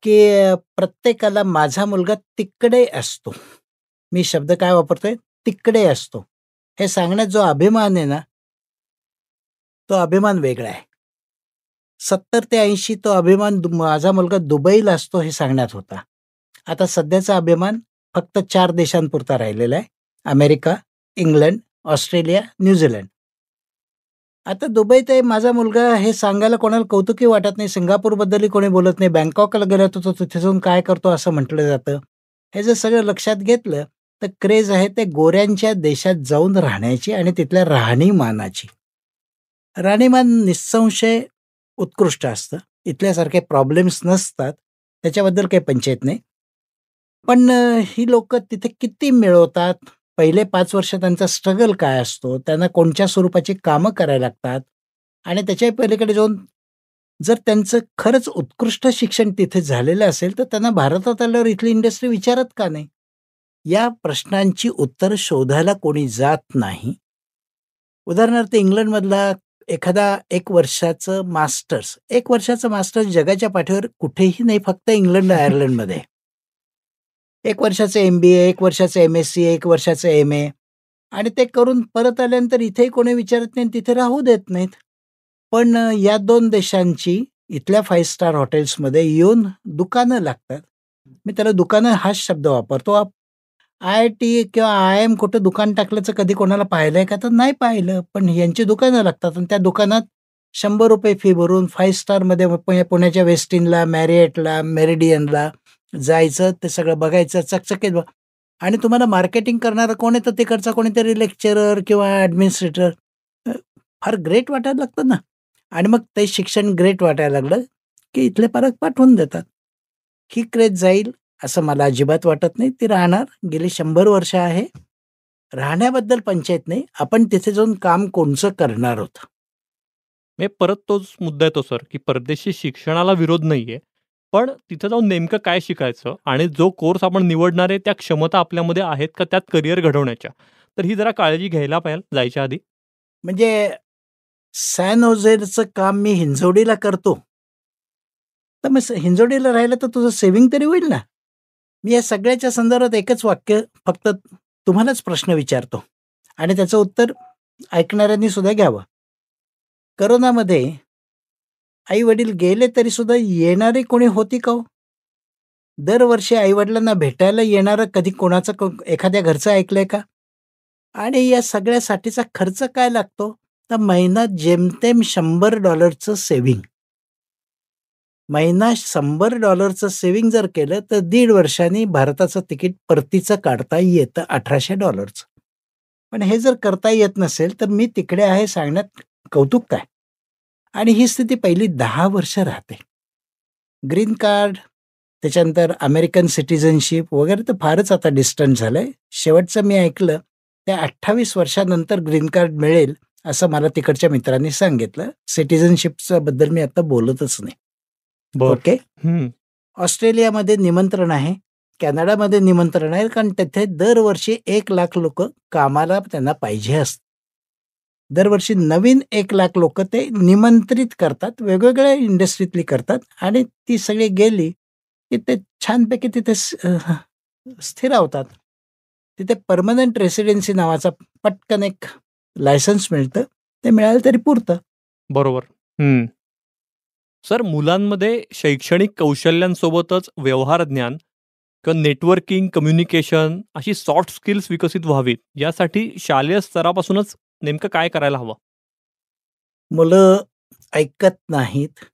की प्रत्येकाला माझा मुलगा तिकडे असतो. मी शब्द काय वापरतोय? तिकडे असतो. हे सांगण्यात जो अभिमान आहे ना, तो अभिमान वेगळा आहे. 70 ते 80 तो अभिमान माझा मुलगा दुबईला असतो हे सांगण्यात होता. आता सध्याचा अभिमान फक्त 4 देशांपुरता राहिलेला आहे. America, England, Australia, New Zealand. आता दुबईत आहे माझा मुलगा हे सांगायला कोणाला कौतुकी वाटत नाही. सिंगापूरबद्दलही कोणी बोलत नाही. बँकॉकला गेला तर तो तिथे जाऊन काय करतो असं म्हटलं जातं. हे जर सगळं लक्षात घेतलं तर क्रेज आहे ते गोऱ्यांच्या देशात जाऊन राहण्याची आणि तिथल्या राहणीमानाची. राहणीमान निःसंशय उत्कृष्ट असतं. इथल्यासारखे प्रॉब्लेम्स नसतात. त्याच्याबद्दल काही पंचायत नाही. पण ही लोकं तिथे किती मिळवतात? पहिले 5 वर्ष त्यांचा स्ट्रगल काय असतो? त्यांना कोणत्या स्वरूपाची कामं करायला लागतात? आणि त्याच्याही पलीकडे जाऊन जर त्यांचं खरंच उत्कृष्ट शिक्षण तिथे झालेलं असेल, तर त्यांना भारतात आल्यावर इथली इंडस्ट्री विचारत का नाही? या प्रश्नांची उत्तरं शोधायला कोणी जात नाही. उदाहरणार्थ इंग्लंडमधला एखादा 1 वर्षाचं मास्टर्स, 1 वर्षाचं मास्टर्स जगाच्या पाठीवर कुठेही नाही, फक्त इंग्लंड, आयर्लंडमध्ये. 1 वर्षाचं MBA, 1 वर्षाचं MSc, 1 वर्षाचं MA आणि ते करून परत आल्यानंतर इथेही कोणी विचारत नाही आणि तिथे राहू देत नाहीत. पण या 2 देशांची इथल्या 5 स्टार हॉटेल्समध्ये येऊन दुकानं लागतात. मी त्याला दुकानं हाच शब्द वापरतो. IIT किंवा IIM कुठं दुकान टाकल्याचं कधी कोणाला पाहिलंय का? तर नाही पाहिलं. पण यांची दुकानं लागतात आणि त्या दुकानात ₹100 फी भरून 5 स्टारमध्ये पुण्याच्या वेस्ट इंडला, मॅरिएटला, मेरिडियनला जायचं, ते सगळं बघायचं, चकचकीत आणि तुम्हाला मार्केटिंग करणारं कोण आहे? तर तिकडचा कोणीतरी लेक्चरर किंवा ॲडमिनिस्ट्रेटर. फार ग्रेट वाटायला लागतं ना. आणि मग ते शिक्षण ग्रेट वाटायला लागलं, की इथले पालक पाठवून देतात. ही क्रेज जाईल असं मला अजिबात वाटत नाही. ती राहणार. गेली 100 वर्ष आहे. राहण्याबद्दल पंचायत नाही. आपण तिथे जाऊन काम कोणचं करणार आहोत. म्हणजे परत तोच मुद्दा येतो सर, की परदेशी शिक्षणाला विरोध नाहीये. पण तिथं जाऊन नेमकं काय शिकायचं आणि जो कोर्स आपण निवडणार आहे त्या क्षमता आपल्यामध्ये आहेत का त्यात करिअर घडवण्याच्या? तर ही जरा काळजी घ्यायला पाहिजे जायच्या आधी. म्हणजे सॅन होजेचं काम मी हिंजवडीला करतो. तर मग हिंजवडीला राहिलं तर तुझं सेव्हिंग तरी होईल ना. मी या सगळ्याच्या संदर्भात एकच वाक्य फक्त तुम्हालाच प्रश्न विचारतो आणि त्याचं उत्तर ऐकणाऱ्यांनी सुद्धा घ्यावं. कोरोनामध्ये आई-वडील गेले तरी सुद्धा येणारी कोणी होती का हो? दरवर्षी आई-वडिलांना भेटायला येणारं कधी कोणाचं एखाद्या घरचं ऐकलंय का? आणि या सगळ्यासाठीचा खर्च काय लागतो? तर महिना जेमतेम $100चं सेव्हिंग. महिना $100चं सेव्हिंग जर केलं तर 1.5 वर्षांनी भारताचं तिकीट परतीचं काढता येतं $1800चं. पण हे जर करता येत नसेल तर मी तिकडे आहे सांगण्यात कौतुक काय? आणि ही स्थिती पहिली 10 वर्ष राहते. ग्रीन कार्ड, त्याच्यानंतर अमेरिकन सिटिझनशिप वगैरे तर फारच आता डिस्टन्स झालंय. शेवटचं मी ऐकलं त्या 28 वर्षानंतर ग्रीन कार्ड मिळेल असं मला तिकडच्या मित्रांनी सांगितलं. सिटिझनशिपचं बद्दल मी आता बोलतच नाही. बरं. ओके. हं. ऑस्ट्रेलियामध्ये निमंत्रण आहे. कॅनडामध्ये निमंत्रण आहे. कारण तिथे दरवर्षी 1,00,000 लोकं कामाला त्यांना पाहिजे असतात. दरवर्षी नवीन 1,00,000 लोकं ते निमंत्रित करतात. वेगवेगळ्या इंडस्ट्रीतली करतात आणि ती सगळी गेली, की ते छानपैकी तिथे स्थिरावतात. तिथे पर्मनंट रेसिडेन्सी नावाचा पटकन एक लायसन्स मिळतं. ते मिळालं तरी पुरतं. बरोबर. हं. सर मुलांमध्ये शैक्षणिक कौशल्यांसोबतच व्यवहार ज्ञान किंवा नेटवर्किंग, कम्युनिकेशन अशी सॉफ्ट स्किल्स विकसित व्हावीत, यासाठी शालेय स्तरापासूनच नेमकं काय करायला हवं? मुलं ऐकत नाहीत.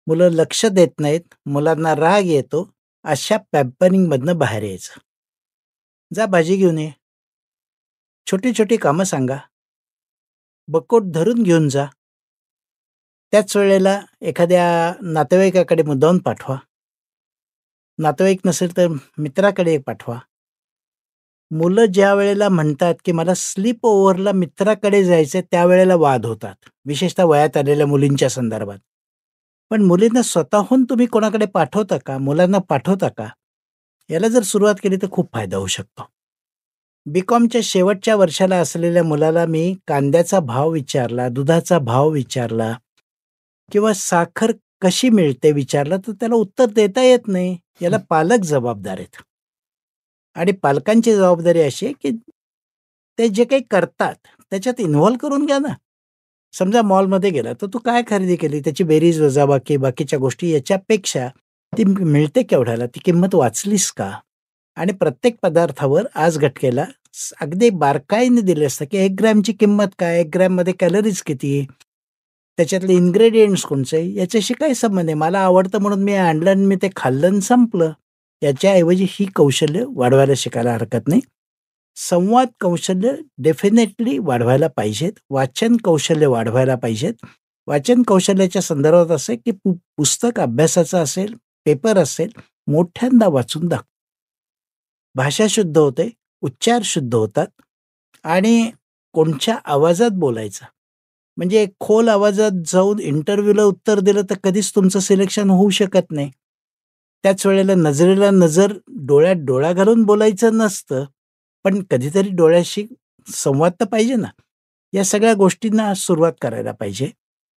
मुलं लक्ष देत नाहीत. मुलांना राग येतो. अशा पॅम्परिंगमधनं बाहेर यायचं. जा भाजी घेऊन ये. छोटी-छोटी कामं सांगा. बकोट धरून घेऊन जा. त्याच वेळेला एखाद्या नातेवाईकाकडे मुद्दामून पाठवा. नातेवाईक नसेल तर मित्राकडे पाठवा. मुलं ज्या वेळेला म्हणतात, की मला स्लीप ओव्हरला मित्राकडे जायचंय, त्यावेळेला वाद होतात. विशेषतः वयात आलेल्या मुलींच्या संदर्भात. पण मुलींना स्वतःहून तुम्ही कोणाकडे पाठवता का? मुलांना पाठवता का? याला जर सुरुवात केली तर खूप फायदा होऊ शकतो. BComच्या शेवटच्या वर्षाला असलेल्या मुलाला मी कांद्याचा भाव विचारला, दुधाचा भाव विचारला किंवा साखर कशी मिळते विचारलं, तर त्याला उत्तर देता येत नाही. याला पालक जबाबदार आहेत. आणि पालकांची जबाबदारी अशी आहे, की ते जे काही करतात त्याच्यात इन्व्हॉल्व करून घ्या ना. समजा मॉलमध्ये गेला तर तू काय खरेदी केली, त्याची बेरीज वजाबाकी बाकीच्या गोष्टी याच्यापेक्षा ती मिळते केवढ्याला, ती किंमत वाचलीस का? आणि प्रत्येक पदार्थावर आज घटकेला अगदी बारकाईने दिले असतं की 1 ग्रॅमची किंमत काय, 1 ग्रॅममध्ये कॅलरीज किती, त्याच्यातले इन्ग्रेडियंट्स कोणचे, याच्याशी काही संबंध आहे. मला आवडतं म्हणून मी आणलं आणि मी ते खाल्लं आणि संपलं. याच्याऐवजी ही कौशल्य वाढवायला शिकायला हरकत नाही. संवाद कौशल्य डेफिनेटली वाढवायला पाहिजेत. वाचन कौशल्य वाढवायला पाहिजेत. वाचन कौशल्याच्या संदर्भात असं आहे की पुस्तक अभ्यासाचं असेल, पेपर असेल, मोठ्यांदा वाचून दाखवा. भाषा शुद्ध होते, उच्चार शुद्ध होतात आणि कोणत्या आवाजात बोलायचं. म्हणजे खोल आवाजात जाऊन इंटरव्ह्यूला उत्तर दिलं तर कधीच तुमचं सिलेक्शन होऊ शकत नाही. त्याच वेळेला नजरेला नजर, डोळ्यात डोळा घालून बोलायचं नसतं, पण कधीतरी डोळ्याशी संवाद तर पाहिजे ना. या सगळ्या गोष्टींना सुरुवात करायला पाहिजे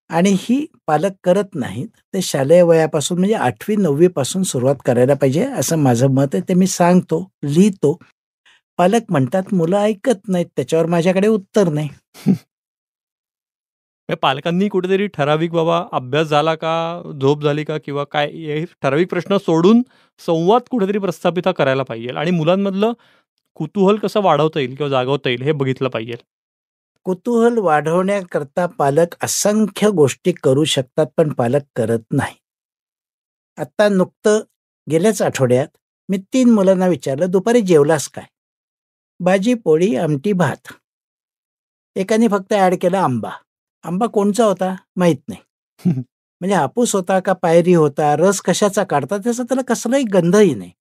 आणि ही पालक करत नाहीत. ते शालेय वयापासून म्हणजे 8वी-9वी पासून सुरुवात करायला पाहिजे असं माझं मत आहे. ते मी सांगतो, लिहितो. पालक म्हणतात मुलं ऐकत नाहीत, त्याच्यावर माझ्याकडे उत्तर नाही. म्हणजे पालकांनी कुठेतरी ठराविक बाबा अभ्यास झाला का, झोप झाली का किंवा काय हे ठराविक प्रश्न सोडून संवाद कुठेतरी प्रस्थापित हा करायला पाहिजे आणि मुलांमधलं कुतूहल कसं वाढवता येईल किंवा जागवता येईल हे बघितलं पाहिजे. कुतूहल वाढवण्याकरता पालक असंख्य गोष्टी करू शकतात, पण पालक करत नाही. आत्ता नुकतं गेल्याच आठवड्यात मी 3 मुलांना विचारलं, "दुपारी जेवलास काय?" "भाजी, पोळी, आमटी, भात." एकाने फक्त ॲड केला आंबा. आंबा कोणचा होता माहीत नाही. म्हणजे हापूस होता का पायरी होता, रस कशाचा काढतात त्याचा त्याला कसलाही गंधही नाही.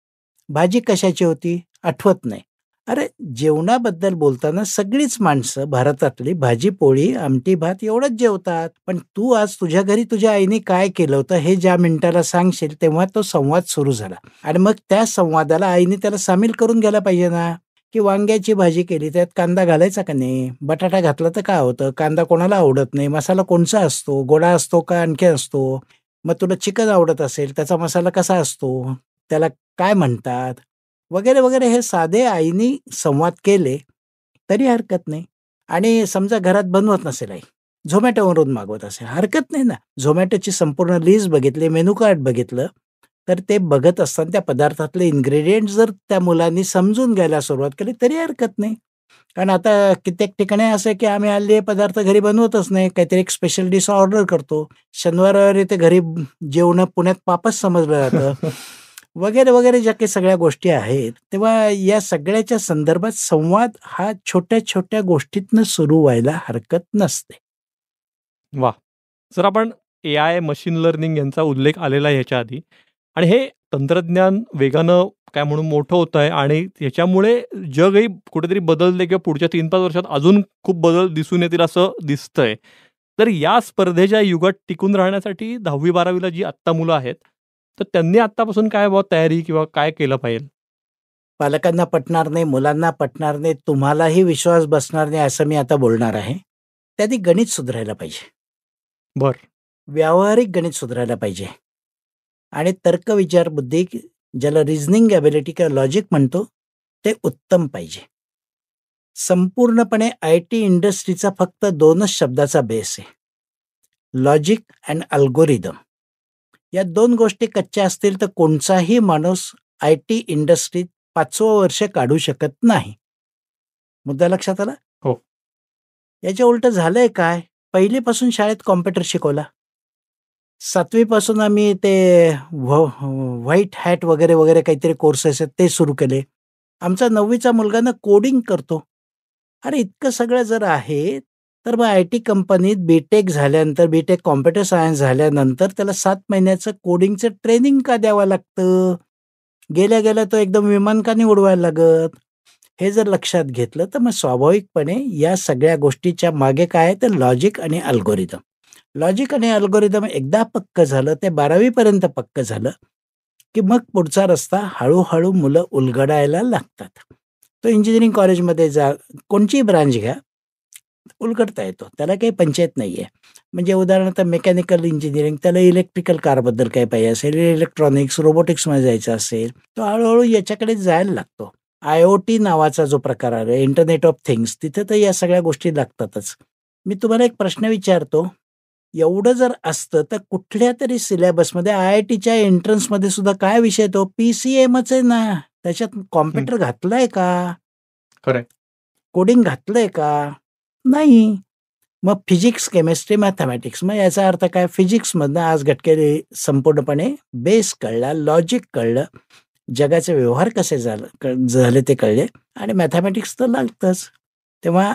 भाजी कशाची होती आठवत नाही. अरे जेवणाबद्दल बोलताना सगळीच माणसं भारतातली भाजी-पोळी, आमटी-भात एवढंच जेवतात. पण तू आज तुझ्या घरी तुझ्या आईने काय केलं होतं हे ज्या मिनिटाला सांगशील तेव्हा तो संवाद सुरू झाला. आणि मग त्या संवादाला आईने त्याला सामील करून घ्यायला पाहिजे ना, की वांग्याची भाजी केली त्यात कांदा घालायचा का नाही? बटाटा घातला तर काय होतं? कांदा कोणाला आवडत नाही. मसाला कोणचा असतो? गोडा असतो का आणखी असतो? मग तुला चिकन आवडत असेल त्याचा मसाला कसा असतो? त्याला काय म्हणतात? वगैरे, वगैरे हे साधे आईनी संवाद केले तरी हरकत नाही. आणि समजा घरात बनवत नसेल आई, Zomatoवरून मागवत असेल, हरकत नाही ना. Zomatoची संपूर्ण लिस्ट बघितली, मेनू कार्ड बघितलं, तर ते बघत असताना त्या पदार्थातले इन्ग्रेडियंट्स जर त्या मुलांनी समजून घ्यायला सुरुवात केली तरी हरकत नाही. कारण आता कित्येक ठिकाणी असं आहे की आम्ही हल्ली हे पदार्थ घरी बनवतच नाही. काहीतरी एक स्पेशल डिश ऑर्डर करतो. शनिवार रविवारी ते घरी जेवणं पुण्यात पापच समजलं जातं. वगैरे, वगैरे ज्या काही सगळ्या गोष्टी आहेत, तेव्हा या सगळ्याच्या संदर्भात संवाद हा छोट्या-छोट्या गोष्टीतनं सुरू व्हायला हरकत नसते. वाह! सर आपण एआय, मशीन लर्निंग यांचा उल्लेख आलेला आहे ह्याच्या आधी आणि हे तंत्रज्ञान वेगानं काय म्हणून मोठं होत आहे आणि ह्याच्यामुळे जगही कुठेतरी बदलते किंवा पुढच्या 3-5 वर्षात अजून खूप बदल दिसून येतील असं दिसतंय. तर या स्पर्धेच्या युगात टिकून राहण्यासाठी 10वी-12वीला जी आत्ता मुलं आहेत, तर त्यांनी आत्तापासून काय बुवा तयारी किंवा काय केलं पाहिजे? पालकांना पटणार नाही, मुलांना पटणार नाही, तुम्हालाही विश्वास बसणार नाही असं मी आता बोलणार आहे. त्याआधी गणित सुधारायला पाहिजे. बरं. व्यावहारिक गणित सुधारायला पाहिजे आणि तर्कविचार बुद्धी ज्याला रिझनिंग एबिलिटी किंवा लॉजिक म्हणतो ते उत्तम पाहिजे. संपूर्णपणे आय-टी इंडस्ट्रीचा फक्त 2च शब्दाचा बेस आहे. Logic and algorithm. या 2 गोष्टी कच्च्या असतील तर कोणताही माणूस आय-टी इंडस्ट्रीत 5वं वर्ष काढू शकत नाही. मुद्दा लक्षात आला? हो. याच्या उलटं झालंय काय? पहिलीपासून शाळेत कॉम्प्युटर शिकवला. 7वी पासून आम्ही ते व्हाईट हॅट वगैरे, वगैरे काहीतरी कोर्सेस आहेत ते सुरू केले. आमचा 9वीचा मुलगा ना कोडिंग करतो. अरे इतकं सगळं जर आहे, तर मग आय-टी कंपनीत बी-टेक झाल्यानंतर, बी-टेक कॉम्प्युटर सायन्स झाल्यानंतर त्याला 7 महिन्याचं कोडिंगचं ट्रेनिंग का द्यावं लागतं? गेल्या-गेल्या तो एकदम विमान का नाही उडवायला लागत? हे जर लक्षात घेतलं तर मग स्वाभाविकपणे या सगळ्या गोष्टीच्या मागे काय आहे तर लॉजिक आणि अल्गोरिदम. लॉजिक आणि अल्गोरिदम एकदा पक्कं झालं, ते 12वी पर्यंत पक्कं झालं, की मग पुढचा रस्ता हळू मुलं उलगडायला लागतात. तो इंजिनिअरिंग कॉलेजमध्ये जा, कोणचीही ब्रांच घ्या, उलगडता येतो. त्याला काही पंचायत नाहीये. म्हणजे उदाहरणार्थ मेकॅनिकल इंजिनिअरिंग, त्याला इलेक्ट्रिकल कारबद्दल काही पाहिजे असेल, इलेक्ट्रॉनिक्स, रोबोटिक्समध्ये जायचं असेल, तो हळू याच्याकडे जायला लागतो. IoT नावाचा जो प्रकार आहे, इंटरनेट ऑफ थिंग्स, तिथे तर या सगळ्या गोष्टी लागतातच. मी तुम्हाला एक प्रश्न विचारतो, एवढं जर असतं तर कुठल्यातरी सिलेबसमध्ये IITच्या एंट्रन्समध्ये सुद्धा काय विषय तो PCMच आहे ना. त्याच्यात कॉम्प्युटर घातलंय का? खरंय. कोडिंग घातलंय का? नाही. मग फिजिक्स, केमिस्ट्री, मॅथमॅटिक्स. मग याचा अर्थ काय? फिजिक्समधनं आज गटकरी संपूर्णपणे बेस कळला, लॉजिक कळलं, जगाचे व्यवहार कसे झाले ते कळले आणि मॅथमॅटिक्स तर लागतंच. तेव्हा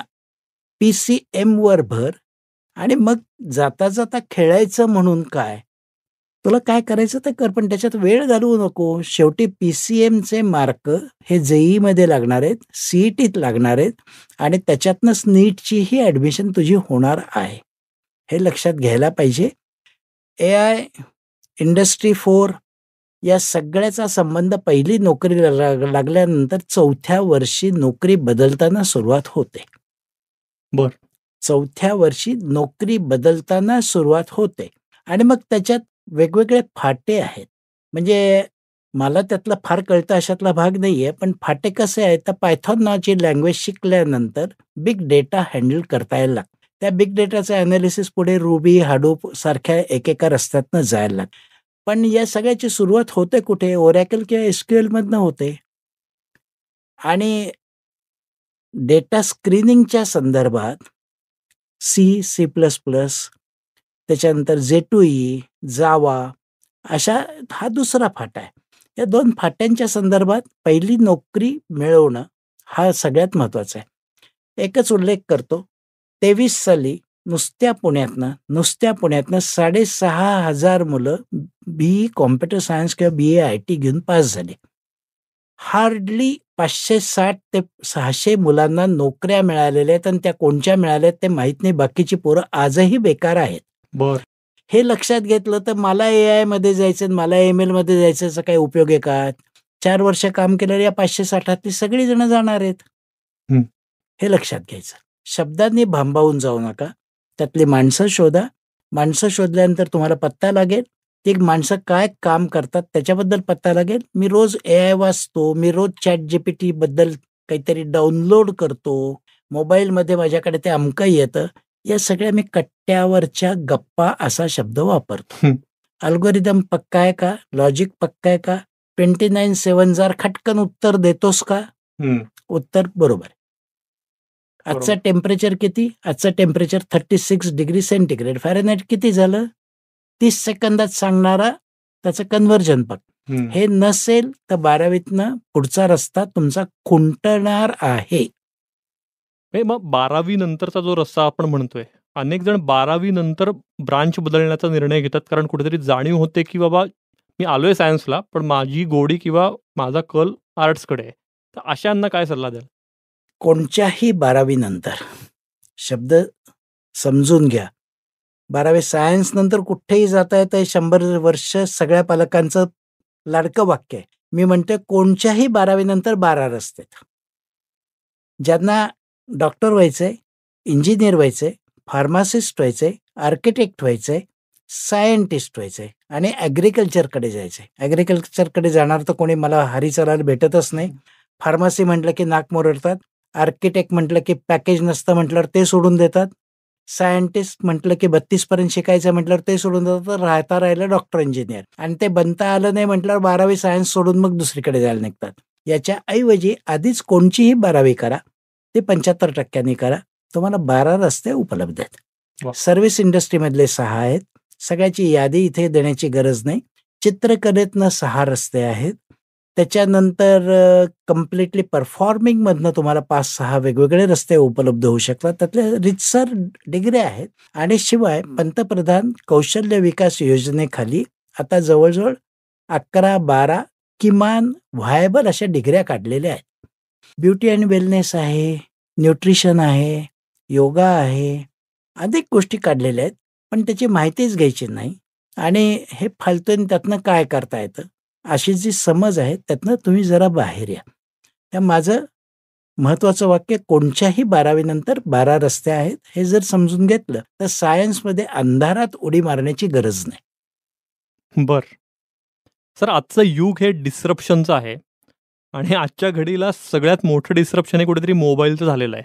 PCMवर भर आणि मग जाता जाता खेळायचं म्हणून काय? तुला काय करायचं ते कर, पण त्याच्यात वेळ घालवू नको. शेवटी PCMचे मार्क हे JEEमध्ये लागणार आहेत, CETत लागणार आहेत आणि त्याच्यातनंच नीटचीही ॲडमिशन तुझी होणार आहे. हे लक्षात घ्यायला पाहिजे. AI, इंडस्ट्री 4 या सगळ्याचा संबंध पहिली नोकरी लागल्यानंतर 4थ्या वर्षी नोकरी बदलताना सुरुवात होते. बरं. 4थ्या वर्षी नोकरी बदलताना सुरुवात होते आणि मग त्याच्यात वेगवेगळे फाटे आहेत. म्हणजे मला त्यातलं फार कळतं अशातला भाग नाहीये, पण फाटे कसे आहेत, तर पायथॉन नावाची लँग्वेज शिकल्यानंतर बिग डेटा हँडल करता यायला लागतं. त्या बिग डेटाचं ॲनालिसिस पुढे रुबी, हाडूप सारख्या एकेका रस्त्यातनं जायला लागतं. पण या सगळ्याची सुरुवात होते कुठे? Oracle किंवा SQL मधनं होते. आणि डेटा स्क्रीनिंगच्या संदर्भात C++, त्याच्यानंतर J2EE, जावा अशा हा दुसरा फाटा आहे. या 2 फाट्यांच्या संदर्भात पहिली नोकरी मिळवणं हा सगळ्यात महत्त्वाचा आहे. एकच उल्लेख करतो, 23 साली नुसत्या पुण्यातनं 6,500 मुलं BE कॉम्प्युटर सायन्स किंवा BA IT घेऊन पास झाले. हार्डली 560 ते 600 मुलांना नोकऱ्या मिळालेल्या आहेत आणि त्या कोणत्या मिळाल्या आहेत ते माहीत नाही. बाकीची पोरं आजही बेकार आहेत. बरं. हे लक्षात घेतलं तर मला AIमध्ये जायचं आणि मला MLमध्ये जायचं याचा काही उपयोग आहे का? 4 वर्ष काम केलेल्या या 560 सगळी जण जाणार आहेत. हं. हे लक्षात घ्यायचं. शब्दांनी भांबावून जाऊ नका. त्यातली माणसं शोधा. माणसं शोधल्यानंतर तुम्हाला पत्ता लागेल. ती माणसं काय काम करतात त्याच्याबद्दल पत्ता लागेल. मी रोज AI वाचतो. मी रोज ChatGPTबद्दल काहीतरी डाउनलोड करतो. मोबाईलमध्ये माझ्याकडे ते अमकं येतं. या सगळ्या मी कट्ट्यावरच्या गप्पा असा शब्द वापरतो. हं. अल्गोरिदम पक्का आहे का? लॉजिक पक्का आहे का? 29/7 खटकन उत्तर देतोस का? हं. उत्तर बरोबर आहे. आजचं टेम्परेचर किती? आजचं टेम्परेचर 36 डिग्री सेंटीग्रेड. फॅरेनहाईट किती झालं? 30 सेकंदात सांगणारा त्याचं कन्व्हर्जन पक. हं. हे नसेल तर 12वीतनं पुढचा रस्ता तुमचा खुंटणार आहे. मग 12वी नंतरचा जो रस्ता आपण म्हणतोय, अनेक जण 12वी नंतर ब्रांच बदलण्याचा निर्णय घेतात, कारण कुठेतरी जाणीव होते की बाबा मी आलोय सायन्सला, पण माझी गोडी किंवा माझा कल आर्ट्सकडे आहे. तर अशांना काय सल्ला द्याल? कोणत्याही 12वी नंतर शब्द समजून घ्या. 12वी सायन्स नंतर कुठेही जाता येतं हे 100 वर्ष सगळ्या पालकांचं लाडकं वाक्य आहे. मी म्हणते कोणत्याही 12वी नंतर 12 रस्ते आहेत. ज्यांना डॉक्टर व्हायचंय, इंजिनियर व्हायचंय, फार्मासिस्ट व्हायचंय, आर्किटेक्ट व्हायचंय, सायंटिस्ट व्हायचंय आणि ॲग्रिकल्चरकडे जायचंय. ॲग्रिकल्चरकडे जाणार तर कोणी मला हरी चालायला भेटतच नाही. फार्मसी म्हटलं की नाक मोरडतात. आर्किटेक्ट म्हटलं की पॅकेज नसतं म्हटल्यावर ते सोडून देतात. सायंटिस्ट म्हटलं की 32 पर्यंत शिकायचं म्हटल्यावर ते सोडून देतात. तर राहिलं डॉक्टर, इंजिनियर आणि ते बनता आलं नाही म्हटल्यावर 12वी सायन्स सोडून मग दुसरीकडे जायला निघतात. याच्या ऐवजी आधीच कोणचीही 12वी करा, ते 75% करा. तुम्हाला 12 रस्ते उपलब्ध आहेत. वा. सर्व्हिस इंडस्ट्रीमधले 6 आहेत. सगळ्याची यादी इथे देण्याची गरज नाही. चित्रकलेतनं 6 रस्ते आहेत. त्याच्यानंतर कम्प्लिटली परफॉर्मिंगमधनं तुम्हाला 5-6 वेगवेगळे रस्ते उपलब्ध होऊ शकतात. त्यातले रितसर डिग्र्या आहेत आणि शिवाय पंतप्रधान कौशल्य विकास योजनेखाली आता जवळजवळ 11-12 किमान व्हायबल अशा डिग्र्या काढलेल्या आहेत. ब्युटी अँड वेलनेस आहे, न्यूट्रिशन आहे, योगा आहे, अनेक गोष्टी काढलेल्या आहेत. पण त्याची माहितीच घ्यायची नाही आणि हे फालतून त्यातनं काय करता येतं अशी जी समज आहे त्यातनं तुम्ही जरा बाहेर या. त्या माझं महत्त्वाचं वाक्य कोणत्याही 12वी नंतर 12 रस्ते आहेत. हे जर समजून घेतलं तर सायन्समध्ये अंधारात उडी मारण्याची गरज नाही. बरं. सर, आजचं युग हे डिस्रप्शनचं आहे. आणि आजच्या घडीला सगळ्यात मोठं डिस्रप्शन हे कुठेतरी मोबाईलचं झालेलं आहे.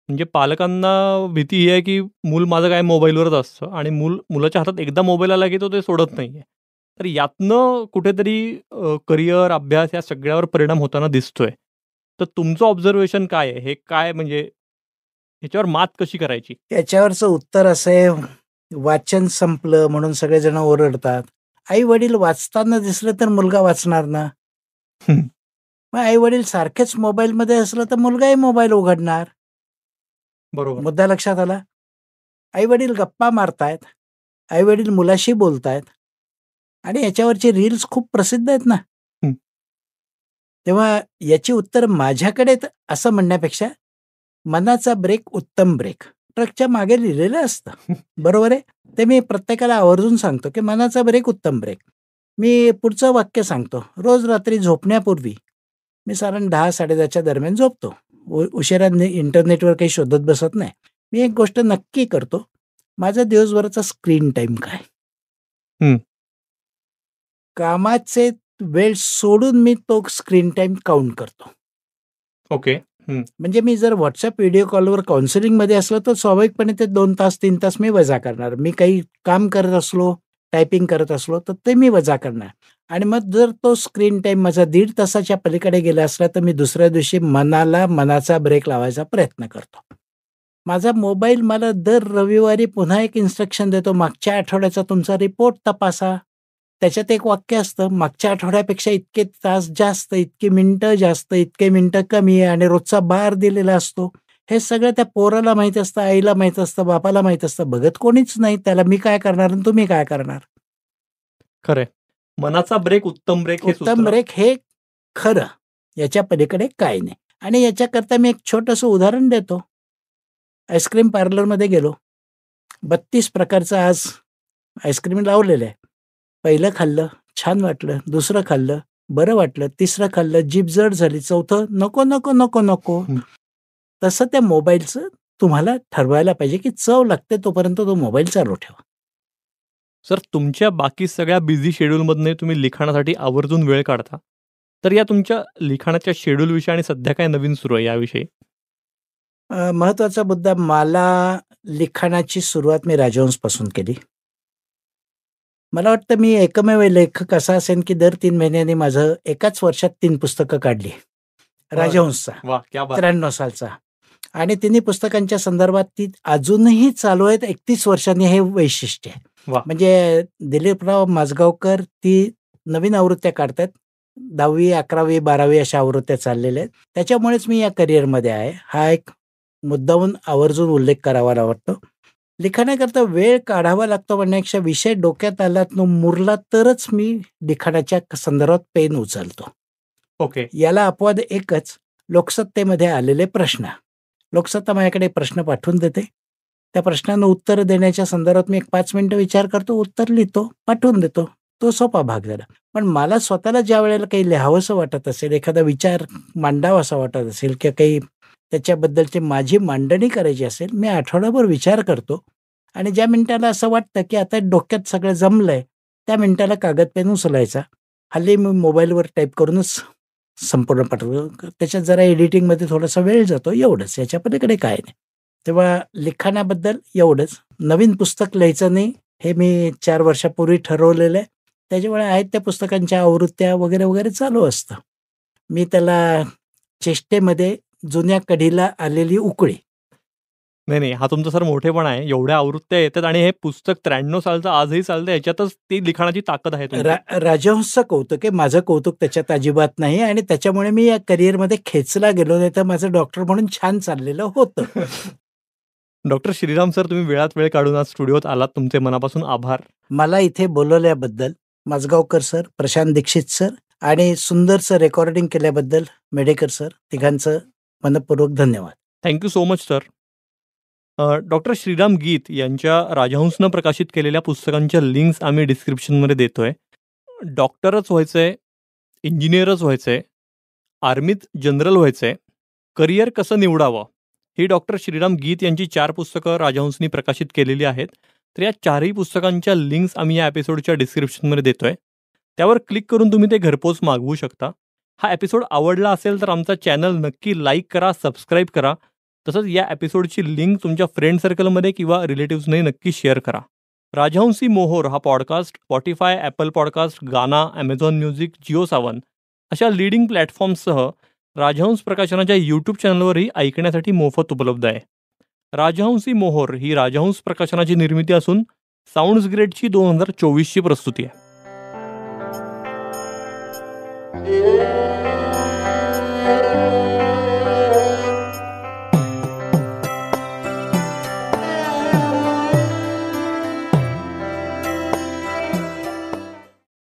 म्हणजे पालकांना भीती ही आहे की मूल माझं काय मोबाईलवरच असतं आणि मुलाच्या हातात एकदा मोबाईल आला की तो ते सोडत नाही आहे. तर यातनं कुठेतरी करिअर, अभ्यास या सगळ्यावर परिणाम होताना दिसतोय. तर तुमचं ऑब्झर्वेशन काय आहे? हे काय म्हणजे ह्याच्यावर मात कशी करायची? याच्यावरचं उत्तर असं आहे, वाचन संपलं म्हणून सगळेजण ओरडतात. आई-वडील वाचताना दिसलं तर मुलगा वाचणार ना. मग आई-वडील सारखेच मोबाईलमध्ये असलं तर मुलगाही मोबाईल उघडणार. बरोबर. मुद्दा लक्षात आला? आई-वडील गप्पा मारतायत, आई-वडील मुलाशी बोलतायत आणि याच्यावरचे रील्स खूप प्रसिद्ध आहेत ना. हं. तेव्हा याची उत्तर माझ्याकडे असं म्हणण्यापेक्षा मनाचा ब्रेक उत्तम ब्रेक. ट्रकच्या मागे लिहिलेलं असतं. बरोबर आहे? ते मी प्रत्येकाला आवर्जून सांगतो, की मनाचा ब्रेक उत्तम ब्रेक. मी पुढचं वाक्य सांगतो. रोज रात्री झोपण्यापूर्वी मी साधारण 10-10:30च्या दरम्यान झोपतो. उशिरा इंटरनेटवर काही शोधत बसत नाही. मी एक गोष्ट नक्की करतो, माझा दिवसभराचा स्क्रीन टाईम काय? हं. कामाचे वेळ सोडून मी तो स्क्रीन टाईम काउंट करतो. ओके. म्हणजे मी जर WhatsApp व्हिडिओ कॉलवर काउन्सिलिंगमध्ये असलो तर स्वाभाविकपणे ते 2 तास 3 तास मी वजा करणार. मी काही काम करत असलो, टायपिंग करत असलो तर ते मी वजा करणार. आणि मग जर तो स्क्रीन टाईम माझा 1.5 तासाच्या पलीकडे गेला असला तर मी दुसऱ्या दिवशी मनाचा ब्रेक लावायचा प्रयत्न करतो. माझा मोबाईल मला दर रविवारी पुन्हा एक इन्स्ट्रक्शन देतो, मागच्या आठवड्याचा तुमचा रिपोर्ट तपासा. त्याच्यात एक वाक्य असतं, मागच्या आठवड्यापेक्षा इतके तास जास्त, इतकी मिनिटं जास्त, इतके मिनिटं कमी आहे आणि रोजचा बार दिलेला असतो. हे सगळं त्या पोराला माहीत असतं, आईला माहीत असतं, बापाला माहीत असतं. बघत कोणीच नाही. त्याला मी काय करणार आणि तुम्ही काय करणार? खरंय. मनाचा ब्रेक उत्तम ब्रेक हे उत्तम सूत्र. ब्रेक हे खरं. याच्या पलीकडे काय नाही. आणि याच्याकरता मी एक छोटंसं उदाहरण देतो. आईस्क्रीम पार्लरमध्ये गेलो. 32 प्रकारचं आज आईस्क्रीम लावलेलं आहे. पहिलं खाल्लं, छान वाटलं. दुसरं खाल्लं, बरं वाटलं. तिसरं खाल्लं, जीभ जड झाली. चौथं, नको, नको, नको, नको. हं. तसं त्या मोबाईलचं तुम्हाला ठरवायला पाहिजे, की चव लागते तोपर्यंत तो मोबाईल चालू ठेवा. सर, तुमच्या बाकी सगळ्या बिझी शेड्यूलमधनं तुम्ही लिखाणासाठी आवर्जून वेळ काढता. तर या तुमच्या लिखाणाच्या शेड्यूलविषयी आणि सध्या काय नवीन सुरू आहे याविषयी? महत्त्वाचा मुद्दा, मला लिखाणाची सुरुवात मी राजहंसपासून केली. मला वाटतं मी एकमेव लेखक असा असेन, की दर 3 महिन्यांनी माझं एकाच वर्षात 3 पुस्तकं काढली. राजहंसचा वाह! क्या बात! 93 सालचा. आणि तिन्ही पुस्तकांच्या संदर्भात ती अजूनही चालू आहेत. 31 वर्षांनी हे वैशिष्ट्य आहे. वाह! म्हणजे दिलीपराव माझगावकर ती नवीन आवृत्त्या काढतायत. 10वी, 11वी, 12वी अशा आवृत्त्या चाललेल्या आहेत. त्याच्यामुळेच मी या करिअरमध्ये आहे. हा एक मुद्दामून आवर्जून उल्लेख करावा वाटतो. लिखाणाकरता वेळ काढावा लागतो म्हणण्यापेक्षा विषय डोक्यात आला, तो मुरला तरच मी लिखाणाच्या संदर्भात पेन उचलतो. ओके. याला अपवाद एकच, लोकसत्तेमध्ये आलेले प्रश्न. लोकसत्ता माझ्याकडे प्रश्न पाठवून देते. त्या प्रश्नांना उत्तर देण्याच्या संदर्भात मी एक 5 मिनिटं विचार करतो, उत्तर लिहितो, पाठवून देतो. तो सोपा भाग झाला. पण मला स्वतःला ज्या वेळेला काही लिहावंसं वाटत असेल, एखादा विचार मांडावासा वाटत असेल किंवा काही त्याच्याबद्दलची माझी मांडणी करायची असेल, मी आठवडाभर विचार करतो आणि ज्या मिनिटाला असं वाटतं, की आता डोक्यात सगळं जमलंय, त्या मिनिटाला कागद पेन उचलायचा. हल्ली मी मोबाईलवर टाईप करूनच संपूर्ण पाठवतो. त्याच्यात जरा एडिटिंगमध्ये थोडासा वेळ जातो, एवढंच. याच्या पलीकडे काय नाही. तेव्हा लिखाणाबद्दल एवढंच. नवीन पुस्तक लिहायचं नाही, हे मी 4 वर्षापूर्वी ठरवलेलं आहे. त्याच्यामुळे आहेत त्या पुस्तकांच्या आवृत्त्या वगैरे, वगैरे चालू असतं. मी त्याला चेष्टेमध्ये जुन्या कढीला आलेली उकळी. नाही. हा तुमचा सर मोठेपणा आहे. एवढ्या आवृत्त्या येतात आणि हे पुस्तक 93 सालचं आजही चालतं. याच्यातच ती लिखाणाची ताकद आहे तुमची. राजहंसचं कौतुक आहे. माझं कौतुक त्याच्यात अजिबात नाही आणि त्याच्यामुळे मी या करिअरमध्ये खेचला गेलो, नाही तर माझं डॉक्टर म्हणून छान चाललेलं होतं. डॉक्टर श्रीराम सर, तुम्ही वेळात वेळ काढून आज स्टुडिओत आलात. तुमचे मनापासून आभार. मला इथे बोलवल्याबद्दल माझगावकर सर, प्रशांत दीक्षित सर आणि सुंदरचं रेकॉर्डिंग केल्याबद्दल मेडेकर सर, तिघांचं मनःपूर्वक धन्यवाद. Thank you so much sir. Doctor Shriram गीत यांच्या राजहंसनं प्रकाशित केलेल्या पुस्तकांच्या लिंक्स आम्ही डिस्क्रिप्शनमध्ये देतोय. डॉक्टरच व्हायचंय, इंजिनियरच व्हायचंय, आर्मीत जनरल व्हायचंय, करिअर कसं निवडावं, ही डॉक्टर श्रीराम गीत यांची 4 पुस्तकं राजहंसनी प्रकाशित केलेली आहेत. तर या 4ही पुस्तकांच्या लिंक्स आम्ही या एपिसोडच्या डिस्क्रिप्शनमध्ये देतोय. त्यावर क्लिक करून तुम्ही ते घरपोच मागवू शकता. हा एपिसोड आवडला असेल तर आमचा चॅनल नक्की लाईक करा, सबस्क्राईब करा. तसंच या एपिसोडची लिंक तुमच्या फ्रेंड सर्कलमध्ये किंवा रिलेटिव्सने नक्की शेअर करा. राजहंसी मोहोर हा पॉडकास्ट स्पॉटिफाय, ॲपल पॉडकास्ट, गाना, ॲमेझॉन म्युझिक, जिओ सावन अशा लीडिंग प्लॅटफॉर्म्ससह राजहंस प्रकाशनाच्या यूट्यूब चॅनलवरही ऐकण्यासाठी मोफत उपलब्ध आहे. राजहंसी मोहोर ही राजहंस प्रकाशनाची निर्मिती असून साऊंड्स ग्रेडची 2024ची प्रस्तुती आहे.